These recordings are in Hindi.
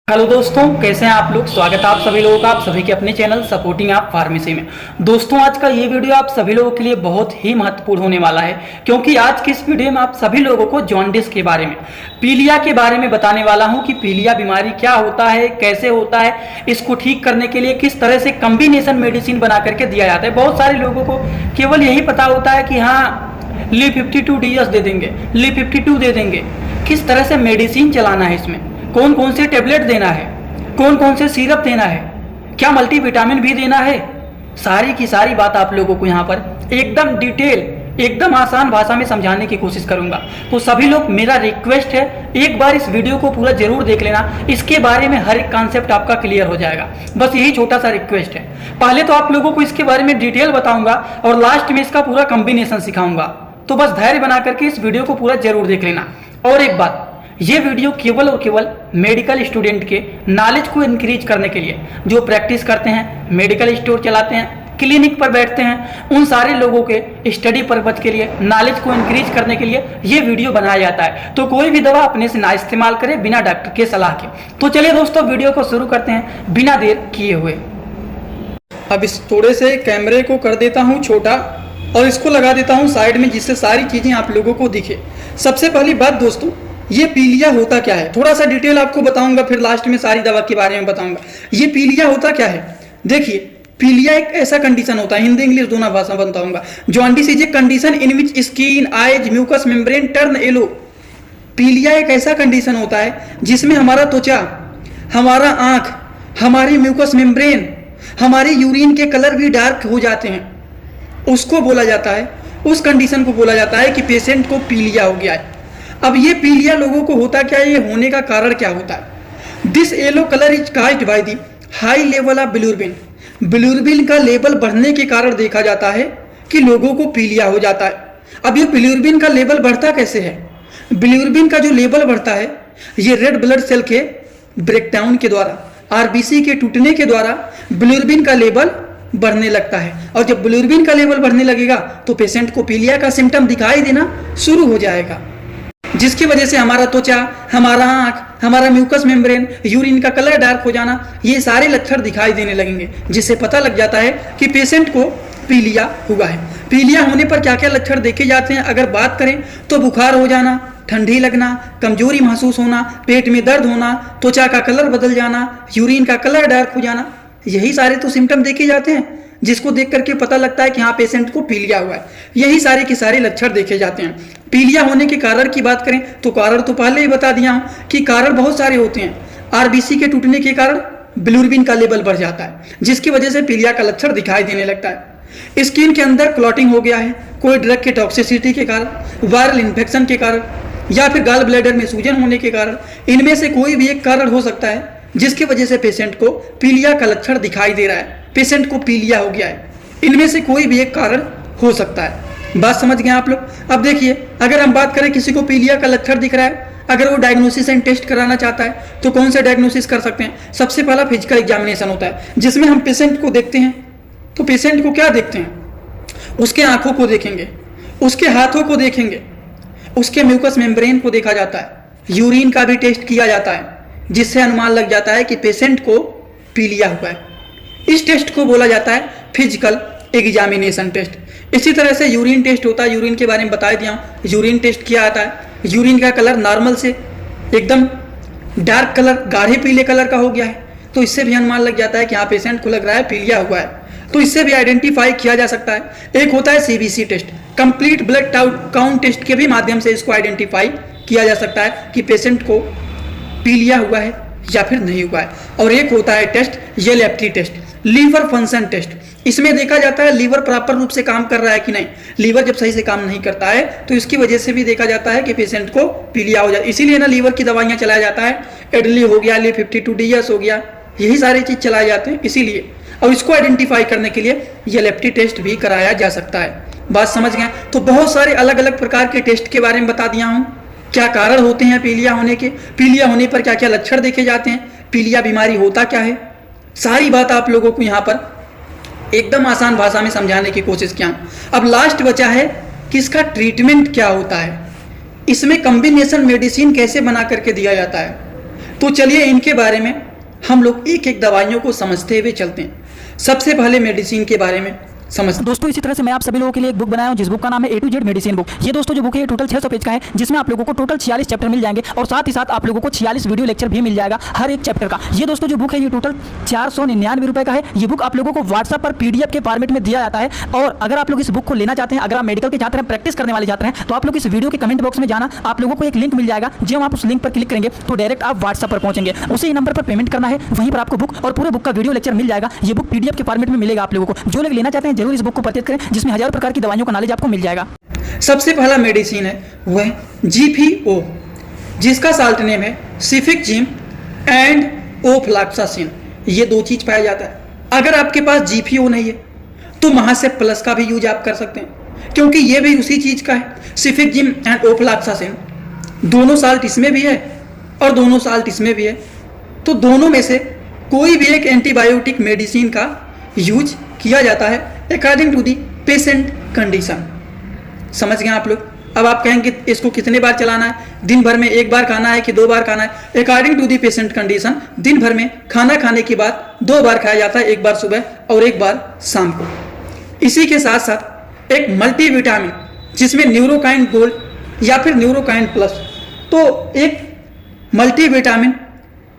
हेलो दोस्तों, कैसे हैं आप लोग। स्वागत है आप सभी लोगों का, आप सभी के अपने चैनल सपोर्टिंग आप फार्मेसी में। दोस्तों, आज का ये वीडियो आप सभी लोगों के लिए बहुत ही महत्वपूर्ण होने वाला है, क्योंकि आज के इस वीडियो में आप सभी लोगों को जॉन्डिस के बारे में, पीलिया के बारे में बताने वाला हूं कि पीलिया बीमारी क्या होता है, कैसे होता है, इसको ठीक करने के लिए किस तरह से कॉम्बिनेशन मेडिसिन बना करके दिया जाता है। बहुत सारे लोगों को केवल यही पता होता है कि हाँ Li52DS दे देंगे, Li52 दे देंगे। किस तरह से मेडिसिन चलाना है, इसमें कौन कौन से टेबलेट देना है, कौन कौन से सिरप देना है, क्या मल्टीविटामिन भी देना है, सारी की सारी बात आप लोगों को यहाँ पर एकदम डिटेल, एकदम आसान भाषा में समझाने की कोशिश करूंगा। तो सभी लोग, मेरा रिक्वेस्ट है, एक बार इस वीडियो को पूरा जरूर देख लेना। इसके बारे में हर एक कॉन्सेप्ट आपका क्लियर हो जाएगा। बस यही छोटा सा रिक्वेस्ट है। पहले तो आप लोगों को इसके बारे में डिटेल बताऊंगा और लास्ट में इसका पूरा कॉम्बिनेशन सिखाऊंगा। तो बस धैर्य बना करके इस वीडियो को पूरा जरूर देख लेना। और एक बात, ये वीडियो केवल और केवल मेडिकल स्टूडेंट के नॉलेज को इंक्रीज करने के लिए, जो प्रैक्टिस करते हैं, मेडिकल स्टोर चलाते हैं, क्लिनिक पर बैठते हैं, उन सारे लोगों के स्टडी पर्पज के लिए, नॉलेज को इंक्रीज करने के लिए ये वीडियो बनाया जाता है। तो कोई भी दवा अपने से ना इस्तेमाल करें बिना डॉक्टर के सलाह के। तो चलिए दोस्तों, वीडियो को शुरू करते हैं बिना देर किए हुए। अब इस थोड़े से कैमरे को कर देता हूँ छोटा और इसको लगा देता हूँ साइड में, जिससे सारी चीज़ें आप लोगों को दिखे। सबसे पहली बात दोस्तों, ये पीलिया होता क्या है, थोड़ा सा डिटेल आपको बताऊंगा, फिर लास्ट में सारी दवा के बारे में बताऊंगा। ये पीलिया होता क्या है, देखिए, पीलिया एक ऐसा कंडीशन होता है, हिंदी इंग्लिश दोनों भाषा में बताऊंगा। Jaundice is a condition in which skin, eyes, mucous membrane turn yellow. पीलिया एक ऐसा कंडीशन होता है जिसमें हमारा त्वचा, हमारा आंख, हमारी म्यूकस मेम्ब्रेन, हमारे यूरिन के कलर भी डार्क हो जाते हैं। उसको बोला जाता है, उस कंडीशन को बोला जाता है कि पेशेंट को पीलिया हो गया है। अब ये पीलिया लोगों को होता क्या है, ये होने का कारण क्या होता है। This yellow colour is caused by the high level of bilirubin. Bilirubin का लेवल बढ़ने के कारण देखा जाता है कि लोगों को पीलिया हो जाता है। अब ये बिलिरुबिन का लेवल बढ़ता कैसे है, बिलिरुबिन का जो लेवल बढ़ता है, ये रेड ब्लड सेल के ब्रेकडाउन के द्वारा, आरबीसी के टूटने के द्वारा बिलिरुबिन का लेवल बढ़ने लगता है। और जब बिलिरुबिन का लेवल बढ़ने लगेगा तो पेशेंट को पीलिया का सिम्टम दिखाई देना शुरू हो जाएगा, जिसकी वजह से हमारा त्वचा, हमारा आंख, हमारा म्यूकस मेम्ब्रेन, यूरिन का कलर डार्क हो जाना, ये सारे लक्षण दिखाई देने लगेंगे, जिससे पता लग जाता है कि पेशेंट को पीलिया हुआ है। पीलिया होने पर क्या क्या लक्षण देखे जाते हैं, अगर बात करें तो बुखार हो जाना, ठंडी लगना, कमजोरी महसूस होना, पेट में दर्द होना, त्वचा का कलर बदल जाना, यूरिन का कलर डार्क हो जाना, यही सारे तो सिम्टम देखे जाते हैं, जिसको देख करके पता लगता है कि हाँ पेशेंट को पीलिया हुआ है। यही सारे के सारे लक्षण देखे जाते हैं। पीलिया होने के कारण की बात करें तो कारण तो पहले ही बता दिया हूं कि कारण बहुत सारे होते हैं। आरबीसी के टूटने के कारण बिलिरुबिन का लेवल बढ़ जाता है, जिसकी वजह से पीलिया का लक्षण दिखाई देने लगता है। स्किन के अंदर क्लॉटिंग हो गया है, कोई ड्रग के टॉक्सिसिटी के कारण, वायरल इन्फेक्शन के कारण, या फिर गाल ब्लैडर में सूजन होने के कारण, इनमें से कोई भी एक कारण हो सकता है जिसकी वजह से पेशेंट को पीलिया का लक्षण दिखाई दे रहा है, पेशेंट को पीलिया हो गया है। इनमें से कोई भी एक कारण हो सकता है। बात समझ गए आप लोग। अब देखिए, अगर हम बात करें किसी को पीलिया का लक्षण दिख रहा है, अगर वो डायग्नोसिस एंड टेस्ट कराना चाहता है तो कौन से डायग्नोसिस कर सकते हैं। सबसे पहला फिजिकल एग्जामिनेशन होता है, जिसमें हम पेशेंट को देखते हैं। तो पेशेंट को क्या देखते हैं, उसके आंखों को देखेंगे, उसके हाथों को देखेंगे, उसके म्यूकस मेम्ब्रेन को देखा जाता है, यूरिन का भी टेस्ट किया जाता है, जिससे अनुमान लग जाता है कि पेशेंट को पीलिया हुआ है। इस टेस्ट को बोला जाता है फिजिकल एग्जामिनेशन टेस्ट। इसी तरह से यूरिन टेस्ट होता है, यूरिन के बारे में बता दिया हूं। यूरिन टेस्ट किया जाता है, यूरिन का कलर नॉर्मल से एकदम डार्क कलर, गाढ़े पीले कलर का हो गया है, तो इससे भी अनुमान लग जाता है कि हाँ पेशेंट को लग रहा है पीलिया हुआ है। तो इससे भी आइडेंटिफाई किया जा सकता है। एक होता है CBC test, complete blood count test के भी माध्यम से इसको आइडेंटिफाई किया जा सकता है कि पेशेंट को पीलिया हुआ है या फिर नहीं हुआ है। और एक होता है test LFT test, liver function test. इसमें देखा जाता है लीवर प्रॉपर रूप से काम कर रहा है कि नहीं। लीवर जब सही से काम नहीं करता है तो इसकी वजह से भी देखा जाता है कि पेशेंट को पीलिया हो जाए। इसीलिए ना लीवर की दवाइयाँ चलाया जाता है, एडली हो गया, Li52DS हो गया, यही सारी चीज चलाए जाते हैं इसीलिए। और इसको आइडेंटिफाई करने के लिए एलएफटी टेस्ट भी कराया जा सकता है। बात समझ गए। तो बहुत सारे अलग अलग प्रकार के टेस्ट के बारे में बता दिया हूँ, क्या कारण होते हैं पीलिया होने के, पीलिया होने पर क्या क्या लक्षण देखे जाते हैं, पीलिया बीमारी होता क्या है, सारी बात आप लोगों को यहाँ पर एकदम आसान भाषा में समझाने की कोशिश किया। अब लास्ट बचा है कि इसका ट्रीटमेंट क्या होता है, इसमें कॉम्बिनेशन मेडिसिन कैसे बना करके दिया जाता है। तो चलिए इनके बारे में हम लोग एक एक दवाइयों को समझते हुए चलते हैं। सबसे पहले मेडिसिन के बारे में समझ। दोस्तों इसी तरह से मैं आप सभी लोगों के लिए एक बुक बनाया हूं जिस बुक का नाम है A to Z medicine book. ये दोस्तों जो बुक है ये टोटल 600 पेज का है, जिसमें आप लोगों को टोटल 46 चैप्टर मिल जाएंगे और साथ ही साथ आप लोगों को 46 वीडियो लेक्चर भी मिल जाएगा हर एक चैप्टर का। ये दोस्तों जो बुक है ये टोटल 499 रुपए का है। ये बुक आप लोगों को व्हाट्सएप पर PDF के फॉर्मेट में दिया जाता है। और अगर आप लोग इस बुक को लेना चाहते हैं, अगर आप मेडिकल के छात्र हैं, प्रैक्टिस करने वाले छात्र हैं, तो आप लोग इस वीडियो के कमेंट बॉक्स में जाना, आप लोगों को एक लिंक मिल जाएगा। जब आप उस लिंक पर क्लिक करेंगे तो डायरेक्ट आप व्हाट्सएप पर पहुंचेंगे, उसी नंबर पर पेमेंट करना है, वहीं पर आपको बुक और पूरे बुक का वीडियो लेक्चर मिल जाएगा। ये बुक PDF के फॉर्मेट में मिलेगा आप लोगों को। जो लोग लेना चाहते हैं जरूर इस बुक को परचेज करें, जिसमें हजारों प्रकार की दवाइयों का नॉलेज आपको मिल जाएगा। सबसे पहला मेडिसिन है वो है GPO, जिसका साल्ट नेम है सिफिकजिम एंड ओफ्लॉक्सासिन। ये दो चीज पाया जाता है। अगर आपके पास GPO नहीं है तो महासेप प्लस का भी यूज आप कर सकते हैं, क्योंकि ये भी उसी चीज का है। सिफिकजिम एंड ओफ्लॉक्सासिन दोनों साल्ट इसमें भी है और दोनों साल्ट इसमें भी है। तो दोनों में से कोई भी एक एंटीबायोटिक मेडिसिन का यूज किया जाता है according to the patient condition. समझ गए आप लोग। अब आप कहेंगे इसको कितने बार चलाना है, दिन भर में एक बार खाना है कि 2 बार खाना है। According to the patient condition दिन भर में खाना खाने के बाद 2 बार खाया जाता है, एक बार सुबह और एक बार शाम को। इसी के साथ साथ एक मल्टीविटामिन जिसमें न्यूरोकाइन गोल्ड या फिर न्यूरोकाइन प्लस, तो एक मल्टीविटामिन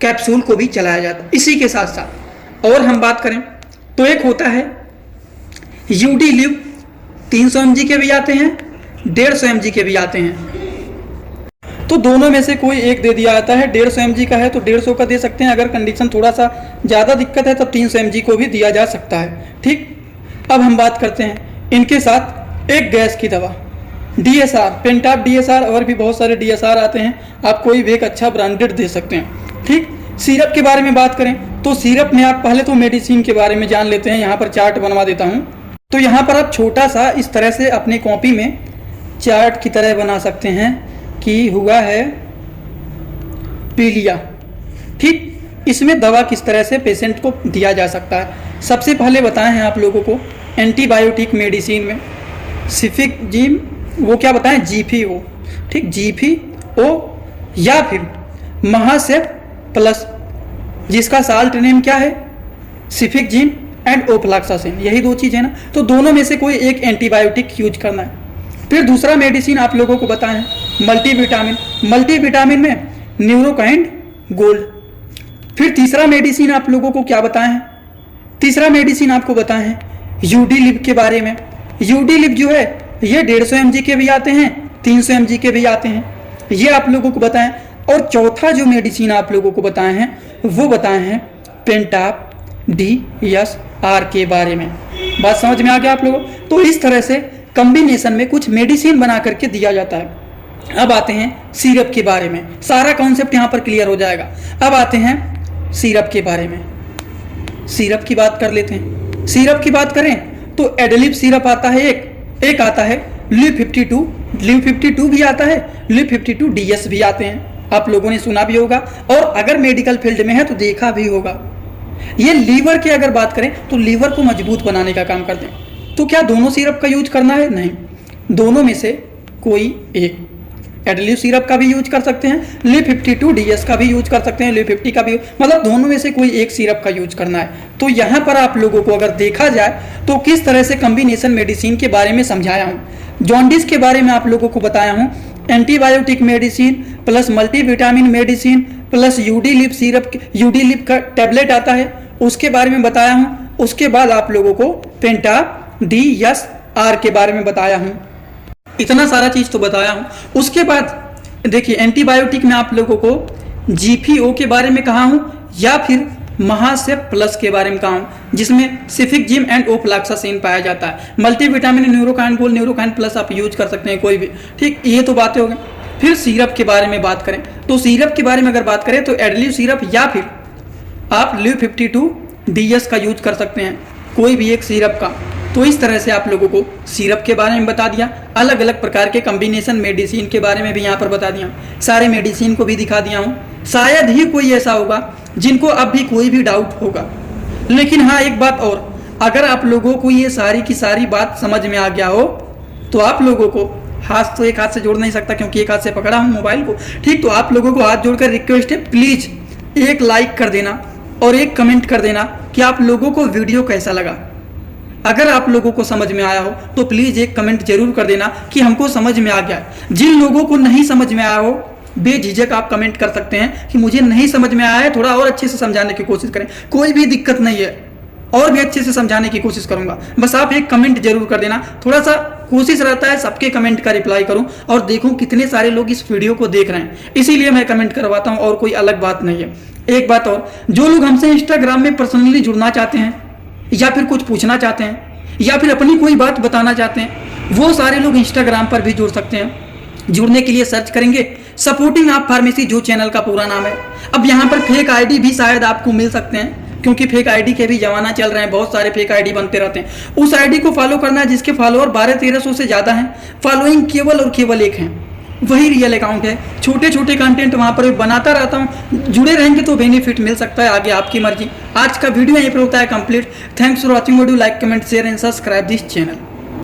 कैप्सूल को भी चलाया जाता है। इसी के साथ साथ और हम बात करें तो एक होता है UD लिव, 300 mg के भी आते हैं, 150 mg के भी आते हैं। तो दोनों में से कोई एक दे दिया जाता है। 150 mg का है तो 150 का दे सकते हैं। अगर कंडीशन थोड़ा सा ज़्यादा दिक्कत है तब 300 mg को भी दिया जा सकता है। ठीक, अब हम बात करते हैं इनके साथ एक गैस की दवा DSR, पेंटाप DSR, और भी बहुत सारे DSR आते हैं। आप कोई भी एक अच्छा ब्रांडेड दे सकते हैं। ठीक, सिरप के बारे में बात करें तो सिरप में आप पहले तो मेडिसिन के बारे में जान लेते हैं। यहाँ पर चार्ट बनवा देता हूँ। तो यहाँ पर आप छोटा सा इस तरह से अपनी कॉपी में चार्ट की तरह बना सकते हैं कि हुआ है पीलिया। ठीक, इसमें दवा किस तरह से पेशेंट को दिया जा सकता है। सबसे पहले बताए हैं आप लोगों को एंटीबायोटिक मेडिसिन में सिफिकजिम, वो क्या बताएं, GPO। ठीक, GPO या फिर महासेप प्लस, जिसका साल्ट नेम क्या है, सिफिकजिम एंड ओफ्लॉक्सासिन। यही दो चीज़ है ना। तो दोनों में से कोई एक एंटीबायोटिक यूज करना है। फिर दूसरा मेडिसिन आप लोगों को बताएं मल्टीविटामिन। मल्टीविटामिन में न्यूरोकाइन गोल्ड। फिर तीसरा मेडिसिन आप लोगों को क्या बताएं हैं, तीसरा मेडिसिन आपको बताएं हैं UD लिव के बारे में। UD लिव जो है ये 150 mg के भी आते हैं, 300 mg के भी आते हैं, ये आप लोगों को बताएं। और चौथा जो मेडिसिन आप लोगों को बताए हैं वो बताए हैं पेंटाप DSR के बारे में। बात समझ में आ गया आप लोगों। तो इस तरह से कॉम्बिनेशन में कुछ मेडिसिन बना करके दिया जाता है। अब आते हैं सिरप के बारे में। सारा कॉन्सेप्ट यहाँ पर क्लियर हो जाएगा। अब आते हैं सिरप के बारे में। सिरप की बात कर लेते हैं। सिरप की बात करें तो एडलिप सिरप आता है, एक आता है लिव 52, लिव 52 भी आता है, लिव 52 DS भी आते हैं। आप लोगों ने सुना भी होगा और अगर मेडिकल फील्ड में है तो देखा भी होगा। ये लीवर की अगर बात करें तो लीवर को मजबूत बनाने का काम करते हैं। तो क्या दोनों सिरप का यूज करना है? नहीं, दोनों में से कोई एक। एडलिव सिरप का भी यूज कर सकते हैं, लिव 52 DS का भी यूज कर सकते हैं, लिव 50 का भी, मतलब दोनों में से कोई एक सिरप का यूज करना है। तो यहाँ पर आप लोगों को अगर देखा जाए तो किस तरह से कॉम्बिनेशन मेडिसिन के बारे में समझाया हूँ। जॉन्डिस के बारे में आप लोगों को बताया हूँ, antibiotic medicine plus multivitamin medicine plus UD live syrup, UD live का टैबलेट आता है, उसके बारे में बताया हूँ। उसके बाद आप लोगों को पेंटाप DSR के बारे में बताया हूँ। इतना सारा चीज़ तो बताया हूँ। उसके बाद देखिए एंटीबायोटिक में आप लोगों को GPO के बारे में कहा हूँ या फिर महासेप प्लस के बारे में कहा हूँ, जिसमें सिफिकजिम एंड ओफ्लॉक्सासिन पाया जाता है। Multivitamin Neurokine gold, Neurokine plus आप यूज कर सकते हैं कोई भी। ठीक, ये तो बातें हो गई। फिर सिरप के बारे में बात करें तो सिरप के बारे में अगर बात करें तो एडलिव सिरप या फिर आप लिव 52 DS का यूज कर सकते हैं, कोई भी एक सिरप का। तो इस तरह से आप लोगों को सिरप के बारे में बता दिया, अलग अलग प्रकार के कॉम्बिनेशन मेडिसिन के बारे में भी यहाँ पर बता दिया, सारे मेडिसिन को भी दिखा दिया हूँ। शायद ही कोई ऐसा होगा जिनको अब भी कोई भी डाउट होगा। लेकिन हाँ, एक बात और, अगर आप लोगों को ये सारी की सारी बात समझ में आ गया हो तो आप लोगों को हाथ तो एक हाथ से जोड़ नहीं सकता क्योंकि एक हाथ से पकड़ा हूँ मोबाइल को। ठीक, तो आप लोगों को हाथ जोड़कर रिक्वेस्ट है, प्लीज एक लाइक कर देना और एक कमेंट कर देना कि आप लोगों को वीडियो कैसा लगा। अगर आप लोगों को समझ में आया हो तो प्लीज़ एक कमेंट जरूर कर देना कि हमको समझ में आ गया है। जिन लोगों को नहीं समझ में आया हो बेझिझक आप कमेंट कर सकते हैं कि मुझे नहीं समझ में आया है, थोड़ा और अच्छे से समझाने की कोशिश करें। कोई भी दिक्कत नहीं है, और भी अच्छे से समझाने की कोशिश करूंगा। बस आप एक कमेंट जरूर कर देना। थोड़ा सा कोशिश रहता है सबके कमेंट का रिप्लाई करूं और देखूं कितने सारे लोग इस वीडियो को देख रहे हैं, इसीलिए मैं कमेंट करवाता हूं और कोई अलग बात नहीं है। एक बात और, जो लोग हमसे इंस्टाग्राम में पर्सनली जुड़ना चाहते हैं या फिर कुछ पूछना चाहते हैं या फिर अपनी कोई बात बताना चाहते हैं, वो सारे लोग इंस्टाग्राम पर भी जुड़ सकते हैं। जुड़ने के लिए सर्च करेंगे सपोर्टिंग आप फार्मेसी, जो चैनल का पूरा नाम है। अब यहाँ पर फेक आईडी भी शायद आपको मिल सकते हैं, क्योंकि फेक आईडी के भी जमाना चल रहे हैं, बहुत सारे फेक आईडी बनते रहते हैं। उस आईडी को फॉलो करना है जिसके फॉलोअर 1200-1300 से ज़्यादा हैं, फॉलोइंग केवल और केवल एक हैं, वही रियल अकाउंट है। छोटे छोटे कंटेंट वहाँ पर बनाता रहता हूँ, जुड़े रहेंगे तो बेनिफिट मिल सकता है, आगे आपकी मर्जी। आज का वीडियो यहीं पर होता है complete. Thanks for watching video, like comment share and subscribe this channel.